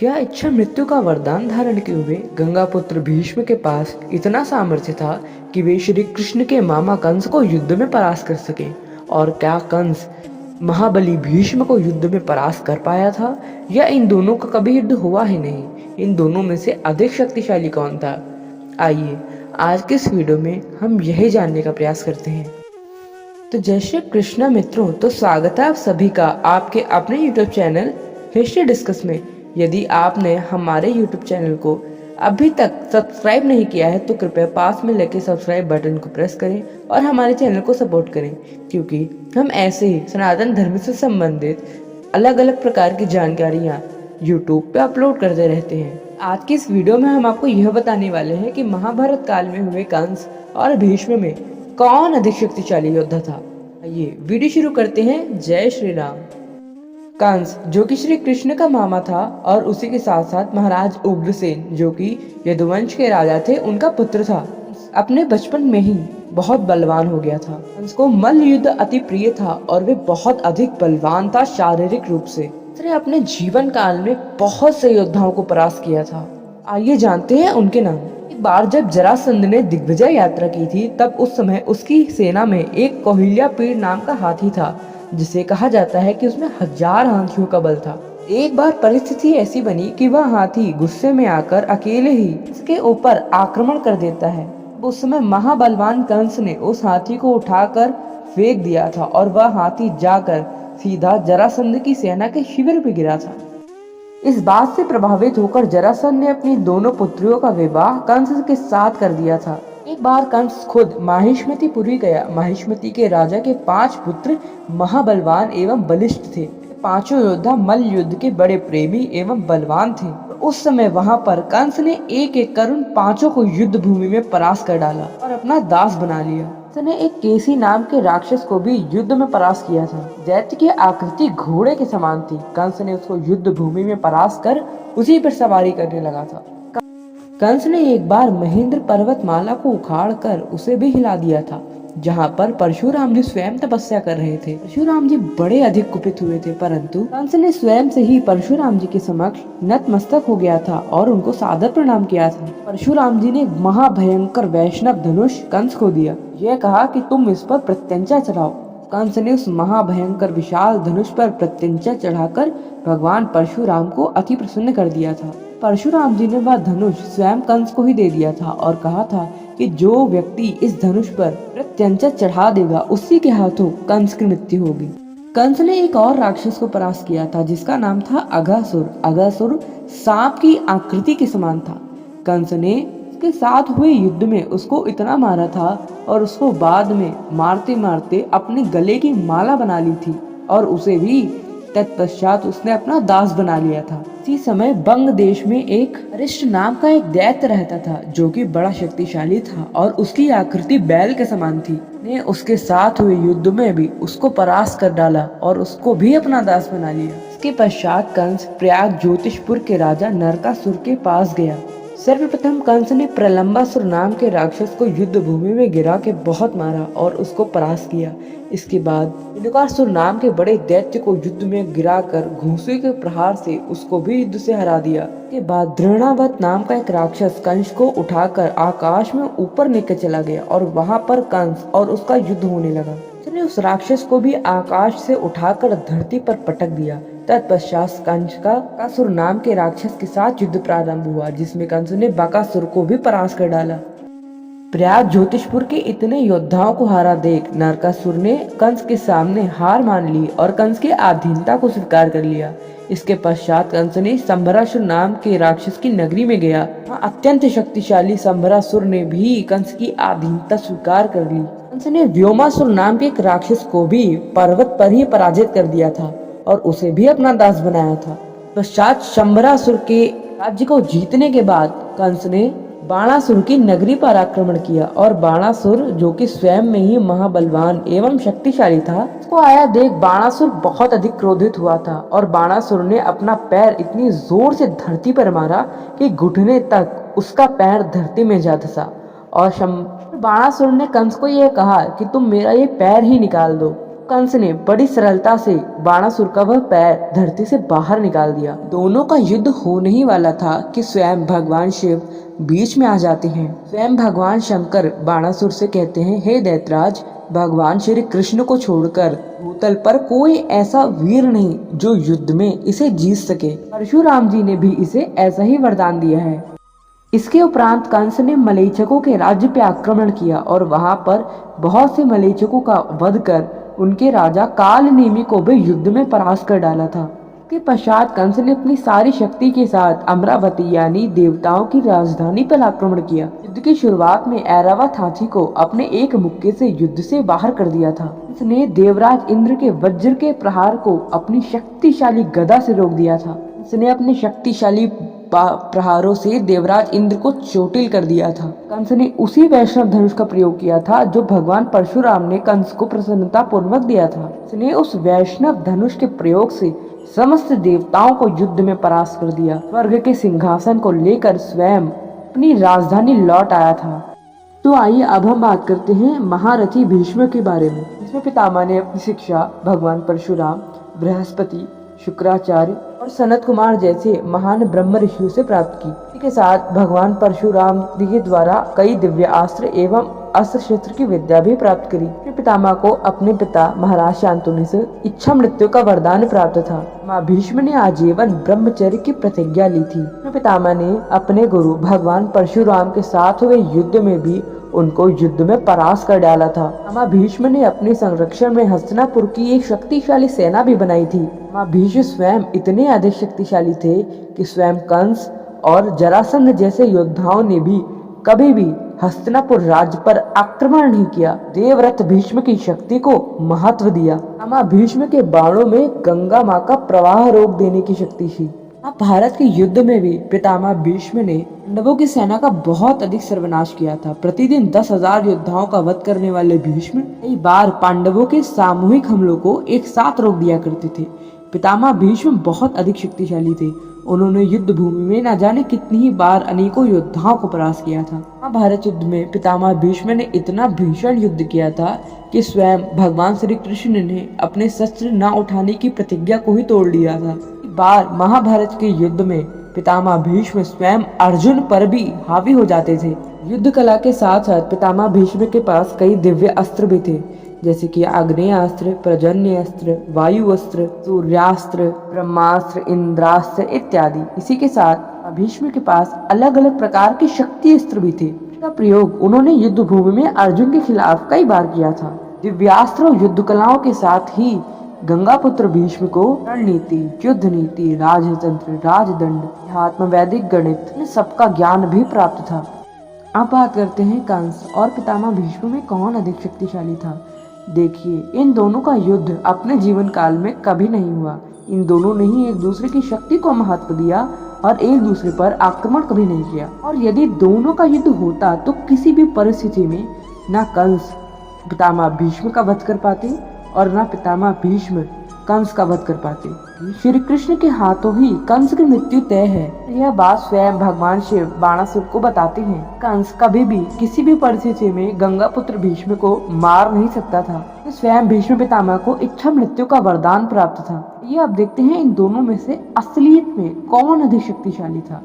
क्या इच्छा मृत्यु का वरदान धारण किए हुए गंगापुत्र भीष्म के पास इतना सामर्थ्य था कि वे श्री कृष्ण के मामा कंस को युद्ध में परास्त कर सके? और क्या कंस महाबली भीष्म को युद्ध में परास्त कर पाया था, या इन दोनों का कभी युद्ध हुआ ही नहीं? इन दोनों में से अधिक शक्तिशाली कौन था? आइए आज के इस वीडियो में हम यही जानने का प्रयास करते हैं। तो जय श्री कृष्ण मित्रों, तो स्वागत है आप सभी का आपके अपने यूट्यूब चैनल हिस्ट्री डिस्कस में। यदि आपने हमारे यूट्यूब चैनल को अभी तक सब्सक्राइब नहीं किया है तो कृपया पास में लगे सब्सक्राइब बटन को प्रेस करें और हमारे चैनल को सपोर्ट करें, क्योंकि हम ऐसे ही सनातन धर्म से संबंधित अलग अलग प्रकार की जानकारियाँ यूट्यूब पे अपलोड करते रहते हैं। आज की इस वीडियो में हम आपको यह बताने वाले हैं कि महाभारत काल में हुए कंस और भीष्म में कौन अधिक शक्तिशाली योद्धा था। आइए वीडियो शुरू करते हैं। जय श्री राम। कंस जो कि श्री कृष्ण का मामा था और उसी के साथ साथ महाराज उग्रसेन जो कि यदुवंश के राजा थे उनका पुत्र था। अपने बचपन में ही बहुत बलवान हो गया था। कंस को मल्ल युद्ध अति प्रिय था और वे बहुत अधिक बलवान था शारीरिक रूप से। उसने अपने जीवन काल में बहुत से योद्धाओं को परास्त किया था। आइए जानते हैं उनके नाम। एक बार जब जरासंध ने दिग्विजय यात्रा की थी तब उस समय उसकी सेना में एक कौहिल्यापीड़ नाम का हाथी था, जिसे कहा जाता है कि उसमें 1000 हाथियों का बल था। एक बार परिस्थिति ऐसी बनी कि वह हाथी गुस्से में आकर अकेले ही इसके ऊपर आक्रमण कर देता है। उस समय महाबलवान कंस ने उस हाथी को उठाकर फेंक दिया था और वह हाथी जाकर सीधा जरासंध की सेना के शिविर में गिरा था। इस बात से प्रभावित होकर जरासंध ने अपनी दोनों पुत्रियों का विवाह कंस के साथ कर दिया था। एक बार कंस खुद माहिष्मतिपुरी गया। माहिष्मति के राजा के 5 पुत्र महाबलवान एवं बलिष्ठ थे। पांचों योद्धा मल्ल युद्ध के बड़े प्रेमी एवं बलवान थे। उस समय वहां पर कंस ने एक एक कर उन पांचों को युद्ध भूमि में परास्त कर डाला और अपना दास बना लिया। उसने एक केसी नाम के राक्षस को भी युद्ध में परास्त किया था। दैत्य की आकृति घोड़े के समान थी। कंस ने उसको युद्ध भूमि में परास्त कर उसी पर सवारी करने लगा था। कंस ने एक बार महेंद्र पर्वतमाला को उखाड़कर उसे भी हिला दिया था, जहां पर परशुराम जी स्वयं तपस्या कर रहे थे। परशुराम जी बड़े अधिक कुपित हुए थे, परंतु कंस ने स्वयं से ही परशुराम जी के समक्ष नतमस्तक हो गया था और उनको सादर प्रणाम किया था। परशुराम जी ने महाभयंकर वैष्णव धनुष कंस को दिया। यह कहा कि तुम इस पर प्रत्यंचा चढ़ाओ। कंस ने उस महाभयंकर विशाल धनुष पर प्रत्यंचा चढ़ाकर भगवान परशुराम को अति प्रसन्न कर दिया था। परशुराम जी ने वह धनुष स्वयं कंस को ही दे दिया था और कहा था कि जो व्यक्ति इस धनुष पर प्रत्यंचा चढ़ा देगा उसी के हाथों कंस की मृत्यु होगी। कंस ने एक और राक्षस को परास्त किया था जिसका नाम था अघासुर। अघासुर सांप की आकृति के समान था। कंस ने उसके साथ हुए युद्ध में उसको इतना मारा था और उसको बाद में मारते मारते अपने गले की माला बना ली थी और उसे भी तत्पश्चात उसने अपना दास बना लिया था। इसी समय बंग देश में एक अरिष्ट नाम का एक दैत्य रहता था जो कि बड़ा शक्तिशाली था और उसकी आकृति बैल के समान थी। ने उसके साथ हुए युद्ध में भी उसको परास्त कर डाला और उसको भी अपना दास बना लिया। इसके पश्चात कंस प्रयाग ज्योतिषपुर के राजा नरकासुर के पास गया। सर्वप्रथम कंस ने प्रलंबासुर नाम के राक्षस को युद्ध भूमि में गिरा के बहुत मारा और उसको परास्त किया। इसके बाद विनुकासुर नाम के बड़े दैत्य को युद्ध में गिराकर घूंसे के प्रहार से उसको भी युद्ध से हरा दिया। इसके बाद दृढ़ावत नाम का एक राक्षस कंस को उठाकर आकाश में ऊपर लेकर चला गया और वहां पर कंस और उसका युद्ध होने लगा। उसने उस राक्षस को भी आकाश से उठाकर धरती पर पटक दिया। तत्पश्चात कंस का बकासुर नाम के राक्षस के साथ युद्ध प्रारंभ हुआ, जिसमें कंस ने बकासुर को भी परास्त कर डाला। प्रयाग ज्योतिषपुर के इतने योद्धाओं को हारा देख नरकासुर ने कंस के सामने हार मान ली और कंस की अधीनता को स्वीकार कर लिया। इसके पश्चात कंस ने संभरासुर नाम के राक्षस की नगरी में गया। अत्यंत शक्तिशाली संभरासुर ने भी कंस की अधीनता स्वीकार कर ली। कंस ने व्योमासुर नाम के एक राक्षस को भी पर्वत पर ही पराजित कर दिया था और उसे भी अपना दास बनाया था। पश्चात शंबरासुर के राज्य को जीतने के बाद कंस ने बाणासुर की नगरी पर आक्रमण किया और बाणासुर जो कि स्वयं में ही महाबलवान एवं शक्तिशाली था, उसको आया देख बाणासुर बहुत अधिक क्रोधित हुआ था और बाणासुर ने अपना पैर इतनी जोर से धरती पर मारा कि घुटने तक उसका पैर धरती में जा धंसा। और बाणासुर ने कंस को यह कहा कि तुम मेरा ये पैर ही निकाल दो। कंस ने बड़ी सरलता से बाणासुर का वह पैर धरती से बाहर निकाल दिया। दोनों का युद्ध होने ही वाला था कि स्वयं भगवान शिव बीच में आ जाते हैं। स्वयं भगवान शंकर बाणासुर से कहते हैं, हे दैत्यराज, भगवान श्री कृष्ण को छोड़कर भूतल पर कोई ऐसा वीर नहीं जो युद्ध में इसे जीत सके। परशुराम जी ने भी इसे ऐसा ही वरदान दिया है। इसके उपरांत कंस ने मलेच्छकों के राज्य पे आक्रमण किया और वहां पर बहुत से मलेच्छकों का वध कर उनके राजा कालनेमि को भी युद्ध में परास्त कर डाला था। इसके पश्चात कंस ने अपनी सारी शक्ति के साथ अमरावती यानी देवताओं की राजधानी पर आक्रमण किया। युद्ध की शुरुआत में ऐरावत हाथी को अपने एक मुक्के से युद्ध से बाहर कर दिया था। इसने देवराज इंद्र के वज्र के प्रहार को अपनी शक्तिशाली गदा से रोक दिया था। इसने अपने शक्तिशाली प्रहारों से देवराज इंद्र को चोटिल कर दिया था। कंस ने उसी वैष्णव धनुष का प्रयोग किया था जो भगवान परशुराम ने कंस को प्रसन्नता पूर्वक दिया था। इसने उस वैष्णव धनुष के प्रयोग से समस्त देवताओं को युद्ध में परास्त कर दिया। स्वर्ग के सिंहासन को लेकर स्वयं अपनी राजधानी लौट आया था। तो आइए अब हम बात करते हैं महारथी भीष्म के बारे में। भीष्म पितामह ने अपनी शिक्षा भगवान परशुराम, बृहस्पति, शुक्राचार्य और सनत कुमार जैसे महान ब्रह्म ऋषियों से प्राप्त की। इसी के साथ भगवान परशुराम के द्वारा कई दिव्य अस्त्र एवं अस्त्र शस्त्र की विद्या भी प्राप्त करी। अपने पितामह को अपने पिता महाराज शांतनु से इच्छा मृत्यु का वरदान प्राप्त था। माँ भीष्म ने आजीवन ब्रह्मचर्य की प्रतिज्ञा ली थी। अपने पितामह ने अपने गुरु भगवान परशुराम के साथ हुए युद्ध में भी उनको युद्ध में परास्त कर डाला था। माँ भीष्म ने अपने संरक्षण में हस्तिनापुर की एक शक्तिशाली सेना भी बनाई थी। माँ भीष्म स्वयं इतने अधिक शक्तिशाली थे कि स्वयं कंस और जरासंध जैसे योद्धाओं ने भी कभी भी हस्तिनापुर राज्य पर आक्रमण नहीं किया। देवव्रत भीष्म की शक्ति को महत्व दिया। माँ भीष्म के बाणों में गंगा माँ का प्रवाह रोक देने की शक्ति थी। भारत के युद्ध में भी पितामह भीष्म ने पांडवों की सेना का बहुत अधिक सर्वनाश किया था। प्रतिदिन 10,000 योद्धाओं का वध करने वाले भीष्म कई बार पांडवों के सामूहिक हमलों को एक साथ रोक दिया करते थे। पितामह भीष्म बहुत अधिक शक्तिशाली थे। उन्होंने युद्ध भूमि में न जाने कितनी ही बार अनेकों योद्धाओं को परास्त किया था। महाभारत युद्ध में पितामह भीष्म ने इतना भीषण युद्ध किया था कि स्वयं भगवान श्री कृष्ण ने अपने शस्त्र न उठाने की प्रतिज्ञा को ही तोड़ दिया था। बार महाभारत के युद्ध में पितामह भीष्म स्वयं अर्जुन पर भी हावी हो जाते थे। युद्ध कला के साथ साथ पितामह भीष्म के पास कई दिव्य अस्त्र भी थे, जैसे कि आग्नेयास्त्र, पर्जन्यास्त्र, वायु अस्त्र, सूर्यास्त्र, ब्रह्मास्त्र, इंद्रास्त्र इत्यादि। इसी के साथ भीष्म के पास अलग अलग प्रकार के शक्ति अस्त्र भी थे। इसका प्रयोग उन्होंने युद्ध भूमि में अर्जुन के खिलाफ कई बार किया था। दिव्यास्त्र और युद्ध कलाओं के साथ ही गंगापुत्र भीष्म को रणनीति, युद्ध नीति, राजतंत्र, राजदंड, अध्यात्म, वैदिक गणित इन सबका ज्ञान भी प्राप्त था। अब बात करते हैं कंस और पितामह भीष्म में कौन अधिक शक्तिशाली था। देखिए, इन दोनों का युद्ध अपने जीवन काल में कभी नहीं हुआ। इन दोनों ने ही एक दूसरे की शक्ति को महत्व दिया और एक दूसरे पर आक्रमण कभी नहीं किया। और यदि दोनों का युद्ध होता तो किसी भी परिस्थिति में न कंस पितामह भीष्म का वध कर पाते और न पितामह भीष्म कंस का वध कर पाते। श्री कृष्ण के हाथों ही कंस की मृत्यु तय है। यह बात स्वयं भगवान शिव बाणासुर को बताते हैं। कंस कभी भी किसी भी परिस्थिति में गंगापुत्र भीष्म को मार नहीं सकता था। स्वयं भीष्म पितामह को इच्छा मृत्यु का वरदान प्राप्त था। ये अब देखते हैं इन दोनों में से असलियत में कौन अधिक शक्तिशाली था।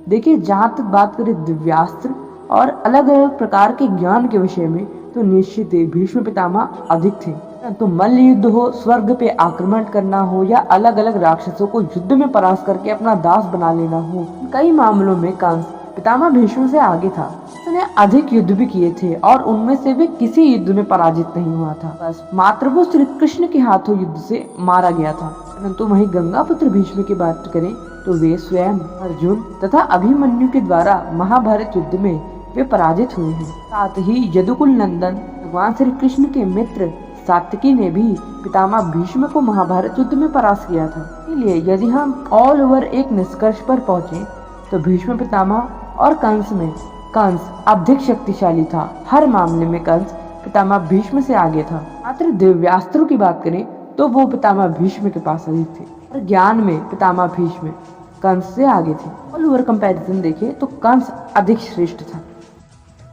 देखिए, जहाँ तक बात करें दिव्यास्त्र और अलग अलग प्रकार के ज्ञान के विषय में, तो निश्चित ही भीष्म पितामह अधिक थे। तो मल्ल युद्ध हो, स्वर्ग पे आक्रमण करना हो या अलग अलग राक्षसों को युद्ध में परास्त करके अपना दास बना लेना हो, कई मामलों में कंस पितामह भीष्म से आगे था। उसने अधिक युद्ध भी किए थे और उनमें से भी किसी युद्ध में पराजित नहीं हुआ था। बस मात्र वो श्री कृष्ण के हाथों युद्ध से मारा गया था। परंतु वहीं गंगापुत्र भीष्म की बात करें तो वे स्वयं अर्जुन तथा अभिमन्यु के द्वारा महाभारत युद्ध में वे पराजित हुए हैं। साथ ही यदुकुल नंदन भगवान श्री कृष्ण के मित्र सात्यकी ने भी पितामह भीष्म को महाभारत युद्ध में परास्त किया था। इसलिए यदि हम ऑल ओवर एक निष्कर्ष पर पहुंचे तो भीष्म पितामह और कंस में कंस अधिक शक्तिशाली था। हर मामले में कंस पितामह भीष्म से आगे था। मात्र दिव्यास्त्रों की बात करें तो वो पितामह भीष्म के पास अधिक थे और ज्ञान में पितामह भीष्म कंस से आगे थे। ऑल ओवर कंपैरिजन देखें तो कंस अधिक श्रेष्ठ था।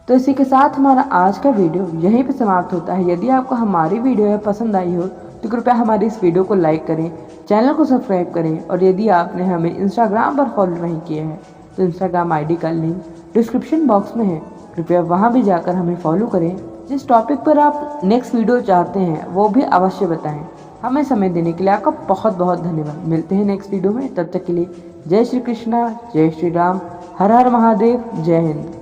तो इसी के साथ हमारा आज का वीडियो यहीं पे समाप्त होता है। यदि आपको हमारी वीडियो पसंद आई हो तो कृपया हमारी इस वीडियो को लाइक करें, चैनल को सब्सक्राइब करें और यदि आपने हमें इंस्टाग्राम पर फॉलो नहीं किया है तो इंस्टाग्राम आईडी का लिंक डिस्क्रिप्शन बॉक्स में है, कृपया वहां भी जाकर हमें फॉलो करें। जिस टॉपिक पर आप नेक्स्ट वीडियो चाहते हैं वो भी अवश्य बताएं। हमें समय देने के लिए आपका बहुत बहुत धन्यवाद। मिलते हैं नेक्स्ट वीडियो में, तब तक के लिए जय श्री कृष्णा, जय श्री राम, हर हर महादेव, जय हिंद।